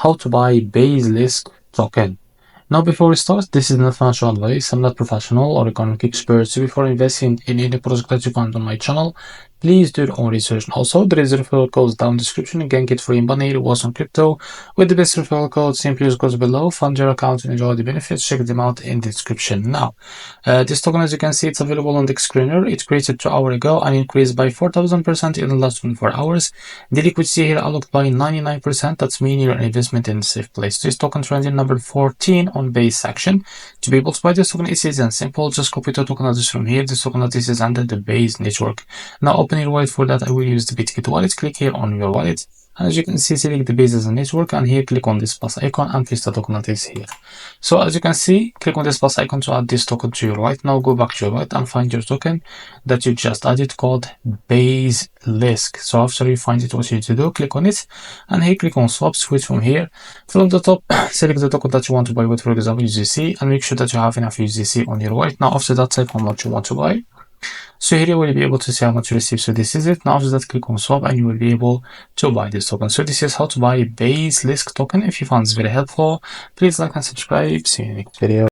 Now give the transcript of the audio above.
how to buy Baselisk token. Now, before we start, this is not financial advice. I'm not professional or economic expert. So before investing in any project that you find on my channel, please do your own research. Also, there is a referral code down in the description. Again, get free money rewards on crypto with the best referral code. Simply use codes below, fund your account and enjoy the benefits. Check them out in the description. Now, this token, as you can see, it's available on the screener. It created 2 hours ago and increased by 4,000% in the last 24 hours. The liquidity here unlocked by 99%. That's meaning your investment in a safe place. This token trending number 14 on base section. To be able to buy this token, it is simple. Just copy the token address from here. This token address is under the base network. Now open your wallet. For that, I will use the Bitget wallet. Click here on your wallet. And as you can see, select the base as a network, and here click on this plus icon and paste the token address here. So as you can see, click on this plus icon to add this token to your wallet. Now go back to your wallet and find your token that you just added called Baselisk. So after you find it, what you need to do, click on it, and here click on swap, switch from here. From the top, select the token that you want to buy with, for example, USDC, and make sure that you have enough USDC on your wallet. Now after that, type how much you want to buy. So here you will be able to see how much you receive. So this is it. Now after that, click on swap and you will be able to buy this token. So this is how to buy Baselisk token. If you found this very helpful, please like and subscribe. See you in the next video.